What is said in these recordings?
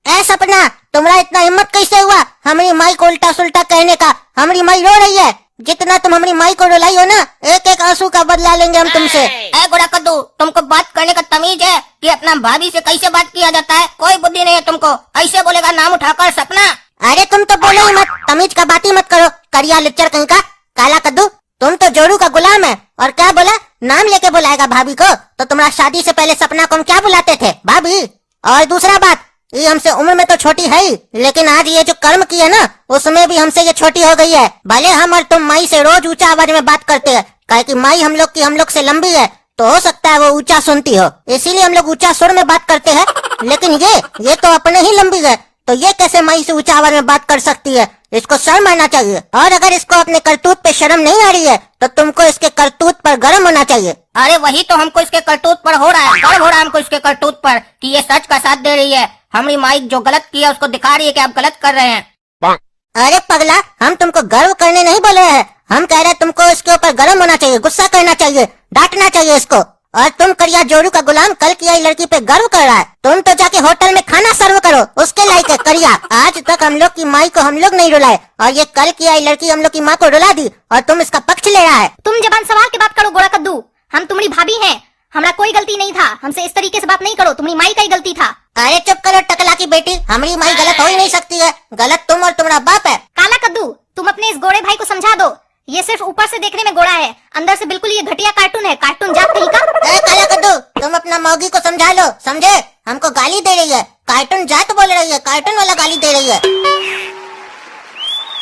ए सपना, तुम्हारा इतना हिम्मत कैसे हुआ हमारी माई को उल्टा सुल्टा कहने का? हमारी माई रो रही है, जितना तुम हमारी माई को रुलाई हो ना, एक एक आंसू का बदला लेंगे हम तुमसे। ए गोरा कद्दू, तुमको बात करने का तमीज है कि अपना भाभी से कैसे बात किया जाता है? कोई बुद्धि नहीं है तुमको, ऐसे बोलेगा नाम उठाकर सपना। अरे तुम तो बोलो ही मत, तमीज का बात ही मत करो, करिया लिच्चर कहीं का काला कद्दू। तुम तो जोरू का गुलाम है, और क्या बोला, नाम लेके बुलाएगा भाभी को? तो तुम्हारा शादी से पहले सपना को हम क्या बुलाते थे, भाभी? और दूसरा बात, ये हमसे उम्र में तो छोटी है ही, लेकिन आज ये जो कर्म किया ना, उसमें भी हमसे ये छोटी हो गई है। भले हम और तुम माई से रोज ऊंचा आवाज में बात करते हैं, काहे कि माई हम लोग से लंबी है, तो हो सकता है वो ऊंचा सुनती हो, इसीलिए हम लोग ऊंचा सुर में बात करते हैं। लेकिन ये तो अपने ही लंबी है, तो ये कैसे माई से ऊंचा आवाज में बात कर सकती है? इसको शर्म आना चाहिए। और अगर इसको अपने करतूत पे शर्म नहीं आ रही है, तो तुमको इसके करतूत पर गर्म होना चाहिए। अरे वही तो हमको इसके करतूत पर हो रहा है, गर्व हो रहा है हमको इसके करतूत पर कि ये सच का साथ दे रही है। हमारी माई जो गलत किया उसको दिखा रही है कि आप गलत कर रहे हैं। अरे पगला, हम तुमको गर्व करने नहीं बोले हैं, हम कह रहे हैं तुमको इसके ऊपर गर्म होना चाहिए, गुस्सा करना चाहिए, डांटना चाहिए इसको। और तुम करिया जोरू का गुलाम कल की आई लड़की पे गर्व कर रहा है। तुम तो जाके होटल में खाना सर्व करो, उसके लायक है करिया। आज तक हम लोग की माई को हम लोग नहीं रुलाए, और ये कल की आई लड़की हम लोग की माँ को रुला दी, और तुम इसका पक्ष ले रहा है। तुम जबान संभाल के बात करो गोरा कद्दू, हम तुम्हारी भाभी हैं, हमारा कोई गलती नहीं था, हमसे इस तरीके से बात नहीं करो, तुम्हारी माई का ही गलती था। अरे चुप करो टकला की बेटी, हमारी माई गलत हो ही नहीं सकती है, गलत तुम और तुम्हारा बाप है। काला कद्दू, तुम अपने इस गोरे भाई को समझा दो, ये सिर्फ ऊपर से देखने में गोरा है, अंदर से बिल्कुल ये घटिया कार्टून है, कार्टून जात कहीं का। काला कद्दू, तुम अपना मौगी को समझा लो, समझे? हमको गाली दे रही है, कार्टून जात बोल रही है, कार्टून वाला गाली दे रही है।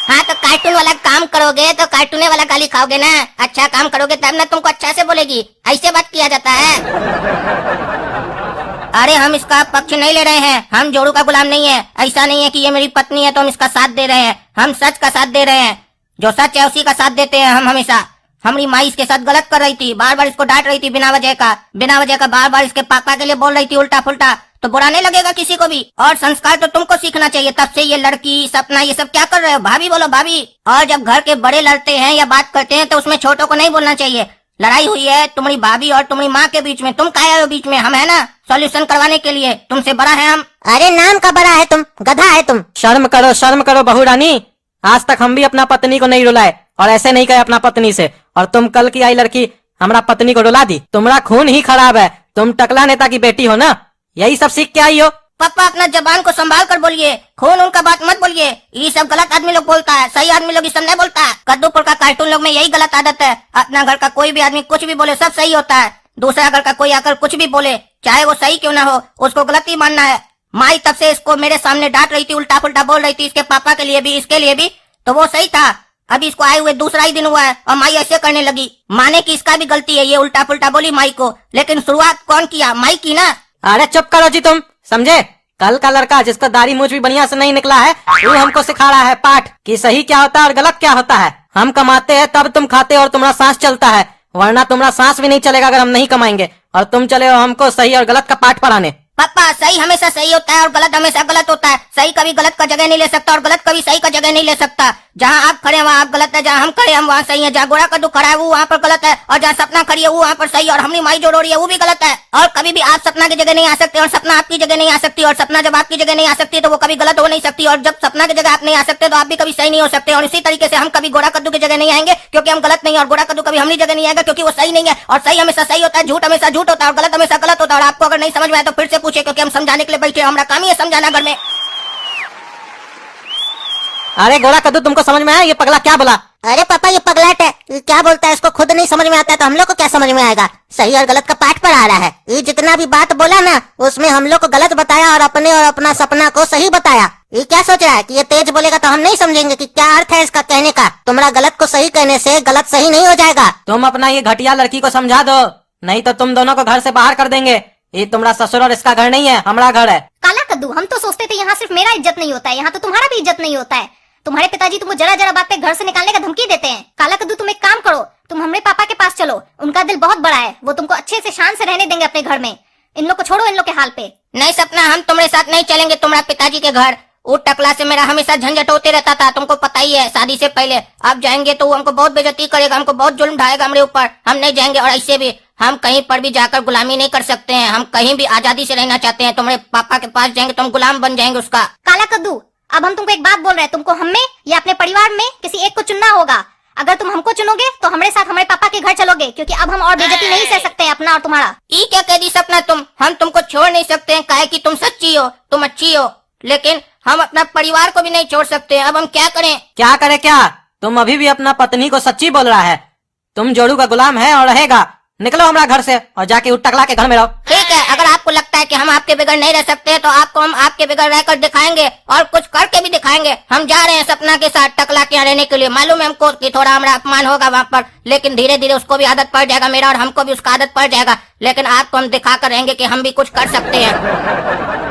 हाँ तो कार्टून वाला काम करोगे तो कार्टून वाला गाली खाओगे ना, अच्छा काम करोगे तब ना तुमको अच्छा से बोलेगी, ऐसे बात किया जाता है। अरे हम इसका पक्ष नहीं ले रहे हैं, हम जोरू का गुलाम नहीं है, ऐसा नहीं है कि ये मेरी पत्नी है तो हम इसका साथ दे रहे हैं, हम सच का साथ दे रहे हैं, जो सच है उसी का साथ देते हैं हम हमेशा। हमारी माई इसके साथ गलत कर रही थी, बार बार इसको डांट रही थी बिना वजह का बार बार इसके पापा के लिए बोल रही थी उल्टा फुल्टा, तो बुरा नहीं लगेगा किसी को भी। और संस्कार तो तुमको सीखना चाहिए, तब से ये लड़की सपना ये सब क्या कर रहे हो? भाभी बोलो भाभी। और जब घर के बड़े लड़ते हैं या बात करते हैं तो उसमें छोटों को नहीं बोलना चाहिए। लड़ाई हुई है तुम्हारी भाभी और तुम्हारी माँ के बीच में, तुम क्या आए हो बीच में? हम है ना सॉल्यूशन करवाने के लिए, तुमसे बड़ा है हम। अरे नाम का बड़ा है तुम, गधा है तुम। शर्म करो बहू रानी, आज तक हम भी अपना पत्नी को नहीं रुलाए और ऐसे नहीं कहे अपना पत्नी से, और तुम कल की आई लड़की हमारा पत्नी को रुला दी। तुम्हारा खून ही खराब है, तुम टकला नेता की बेटी हो ना, यही सब सीख के आई हो। पापा अपना जबान को संभाल कर बोलिए, खून उनका बात मत बोलिए, ये सब गलत आदमी लोग बोलता है, सही आदमी लोग ये सब नहीं बोलता है। कद्दूपुर का कार्टून लोग में यही गलत आदत है, अपना घर का कोई भी आदमी कुछ भी बोले सब सही होता है, दूसरा घर का कोई आकर कुछ भी बोले चाहे वो सही क्यों ना हो उसको गलत ही मानना है। माई तब से इसको मेरे सामने डांट रही थी, उल्टा पुल्टा बोल रही थी, इसके पापा के लिए भी इसके लिए भी, तो वो सही था। अभी इसको आए हुए दूसरा ही दिन हुआ है और माई ऐसे करने लगी, माने कि इसका भी गलती है, ये उल्टा पुल्टा बोली माई को, लेकिन शुरुआत कौन किया? माई की ना। अरे चुप करो जी तुम, समझे? कल का लड़का जिसका दाढ़ी मूछ भी बढ़िया से नहीं निकला है, वो हमको सिखा रहा है पाठ कि सही क्या होता है और गलत क्या होता है। हम कमाते हैं तब तुम खाते और तुम्हारा सांस चलता है, वरना तुम्हारा सांस भी नहीं चलेगा अगर हम नहीं कमाएंगे, और तुम चले हो हमको सही और गलत का पाठ पढ़ाने। पापा सही हमेशा सही होता है और गलत हमेशा गलत होता है, सही कभी गलत का जगह नहीं ले सकता और गलत कभी सही का जगह नहीं ले सकता। जहाँ आप खड़े हैं वहाँ आप गलत है, जहाँ हम खड़े हम वहाँ सही है, जहाँ गोरा कद्दू खड़ा है वो वहाँ पर गलत है, और जहाँ सपना खड़ी है वो वहाँ पर सही है, और हमारी माई जो रो रही है वो भी गलत है। और कभी भी आप सपना की जगह नहीं आ सकते और सपना आपकी जगह नहीं आ सकती, और सपना जब आपकी जगह नहीं आ सकती तो वो कभी गलत हो नहीं सकती, और जब सपना की जगह आप नहीं आ सकते तो आप भी कभी सही नहीं हो सकते। और इसी तरीके से हम कभी गोरा कद्दू की जगह नहीं आएंगे क्योंकि हम गलत नहीं है, और गोरा कद्दू कभी हमारी जगह नहीं आएगा क्योंकि वो सही नहीं है, और सही हमेशा सही होता है, झूठ हमेशा झूठ होता है, और गलत हमेशा गलत होता है। और आपको अगर नहीं समझ में आया तो फिर से पूछे, क्योंकि हम समझाने के लिए बैठे, हमारा काम ही है समझाना घर में। अरे गोरा कद्दू तुमको समझ में आया ये पगला क्या बोला? अरे पापा ये पगलाट है, ये क्या बोलता है, इसको खुद नहीं समझ में आता है तो हम लोग को क्या समझ में आएगा? सही और गलत का पाठ पढ़ा रहा है, ये जितना भी बात बोला ना उसमें हम लोग को गलत बताया और अपने और अपना सपना को सही बताया। ये क्या सोच रहा है कि ये तेज बोलेगा तो हम नहीं समझेंगे कि क्या अर्थ है इसका कहने का? तुम्हारा गलत को सही कहने से गलत सही नहीं हो जाएगा। तुम अपना ये घटिया लड़की को समझा दो, नहीं तो तुम दोनों को घर से बाहर कर देंगे। ये तुम्हारा ससुर और इसका घर नहीं है, हमारा घर है। काला कद्दू, हम तो सोचते थे यहाँ सिर्फ मेरा इज्जत नहीं होता है, यहाँ तो तुम्हारा भी इज्जत नहीं होता है। तुम्हारे पिताजी तुमको जरा जरा बात पे घर से निकालने का धमकी देते हैं। काला कद्दू तुम एक काम करो, तुम हमारे पापा के पास चलो, उनका दिल बहुत बड़ा है, वो तुमको अच्छे से शान से रहने देंगे अपने घर में। इन लोग को छोड़ो, इन लोग के हाल पे। नहीं सपना, हम तुम्हारे साथ नहीं चलेंगे तुम्हारा पिताजी के घर, वो टकला से मेरा हमेशा झंझट होते रहता था, तुमको पता ही है शादी से पहले। अब जाएंगे तो वो हमको बहुत बेइज्जती करेगा, हमको बहुत जुल्म ढाएगा हमारे ऊपर, हम नहीं जाएंगे। और ऐसे भी हम कहीं पर भी जाकर गुलामी नहीं कर सकते हैं। हम कहीं भी आजादी से रहना चाहते हैं। तुम्हारे पापा के पास जाएंगे तो हम गुलाम बन जाएंगे उसका। काला कद्दू, अब हम तुमको एक बात बोल रहे हैं, तुमको हमें या अपने परिवार में किसी एक को चुनना होगा। अगर तुम हमको चुनोगे तो हमारे साथ हमारे पापा के घर चलोगे, क्योंकि अब हम और बेइज्जती नहीं सह सकते हैं अपना और तुम्हारा। ई क्या कह दी सपना तुम? हम तुमको छोड़ नहीं सकते हैं, काहे कि तुम सच्ची हो, तुम अच्छी हो, लेकिन हम अपना परिवार को भी नहीं छोड़ सकते। अब हम क्या करें? क्या करे क्या? तुम अभी भी अपना पत्नी को सच्ची बोल रहा है। तुम जोड़ू का गुलाम है और रहेगा। निकलो हमारा घर से और जाके उस टकला के घर में रहो। ठीक है, अगर आपको लगता है कि हम आपके बगैर नहीं रह सकते तो आपको हम आपके बगैर रहकर दिखाएंगे और कुछ करके भी दिखाएंगे। हम जा रहे हैं सपना के साथ टकला के यहाँ रहने के लिए। मालूम है हमको कि थोड़ा हमारा अपमान होगा वहाँ पर, लेकिन धीरे धीरे उसको भी आदत पड़ जाएगा मेरा, और हमको भी उसका आदत पड़ जाएगा। लेकिन आपको हम दिखाकर रहेंगे कि हम भी कुछ कर सकते हैं।